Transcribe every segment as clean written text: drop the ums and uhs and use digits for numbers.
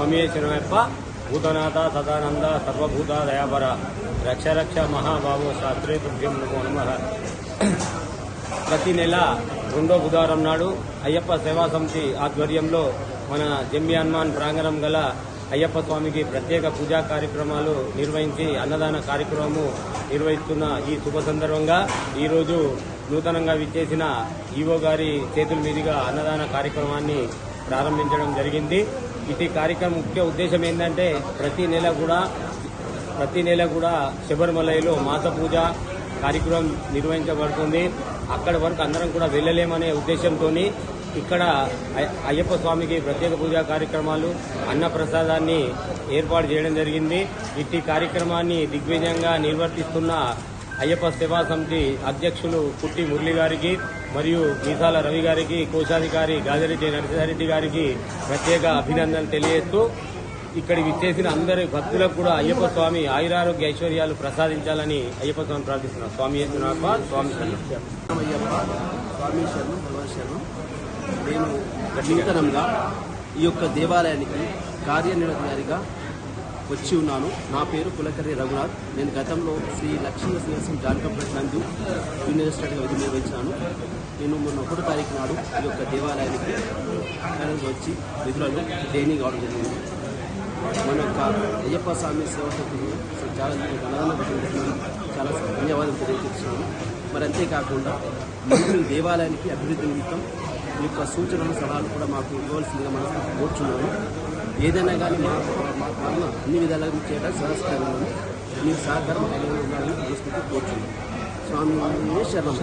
स्वामी शरणप्प भूतनाथ सदानंद सर्वभूत दयापर रक्ष रक्ष महाबाबो शास्त्रे तुभ्यं नमो नमः। ప్రతి నెల రెండో బుధవారం నాడు అయ్యప్ప సేవా సమితి ఆధ్వర్యంలో మన జంబి హనుమాన్ ప్రాంగణం గల అయ్యప్ప స్వామికి ప్రత్యేక పూజా కార్యక్రమాలు నిర్వహించి అన్నదాన కార్యక్రమము నిర్వహిస్తున్న ఈ శుభ సందర్భంగా ఈరోజు నూతనంగా విచ్చేసిన ఈవో గారి చేతుల మీదుగా అన్నదాన కార్యక్రమాన్ని ప్రారంభించడం జరిగింది. ఇది కార్యక్రమం ముఖ్య ఉద్దేశం ఏంటంటే ప్రతి నెల కూడా శబరిమలలో మాస పూజ కార్యక్రమం నిర్వహించబడుతుంది. అక్కడి వరకు అందరం కూడా వెళ్లలేమనే ఉద్దేశంతో ఇక్కడ అయ్యప్ప స్వామికి ప్రత్యేక పూజా కార్యక్రమాలు అన్న ప్రసాదాన్ని ఏర్పాటు చేయడం జరిగింది. ఇట్టి కార్యక్రమాన్ని దిగ్విజయంగా నిర్వర్తిస్తున్న అయ్యప్ప సేవా సమితి అధ్యక్షులు పుట్టి మురళి గారికి మరియు మీసాల రవి గారికి, కోశాధికారి గాదిరెడ్డి నరసింహారెడ్డి గారికి ప్రత్యేక అభినందనలు తెలియజేస్తూ ఇక్కడి విచ్చేసిన అందరి భక్తులకు కూడా అయ్యప్ప స్వామి ఆయురారోగ్య ఐశ్వర్యాలు ప్రసాదించాలని అయ్యప్ప స్వామి ప్రార్థిస్తున్నారు. స్వామి స్వామి శరణం. నేను నూతనంగా ఈ యొక్క దేవాలయానికి కార్యనిర్వహణాధికారిగా వచ్చి ఉన్నాను. నా పేరు కులకర్రి రఘునాథ్. నేను గతంలో శ్రీ లక్ష్మీ శ్రీనివాసం జానకంపేట నందు యూనివర్సిటీగా విధులు నిర్వహించాను. నేను మొన్న 1వ తారీఖు నాడు ఈ యొక్క దేవాలయానికి వచ్చి విధులలో ట్రైనింగ్ అవడం జరిగింది. మన యొక్క అయ్యప్ప స్వామి సేవకు చాలా చాలా ధన్యవాదాలు తెలియజేస్తున్నాను. మరి అంతేకాకుండా మంత్రులు దేవాలయానికి అభివృద్ధి నిమిత్తం ఈ యొక్క సూచనలు సలహాలు కూడా మాకు ఇవ్వాల్సిందిగా మనం కోరుచున్నాను. ఏదైనా కానీ అన్ని విధాలుగా చేయడానికి సహస్కారాలను మీరు సహకారం ఉండాలని మనస్ఫూర్తి కోరుచున్నాను. స్వామి శరణం.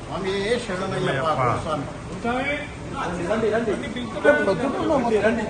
స్వామి శరణమయ్యప్ప స్వామి రండి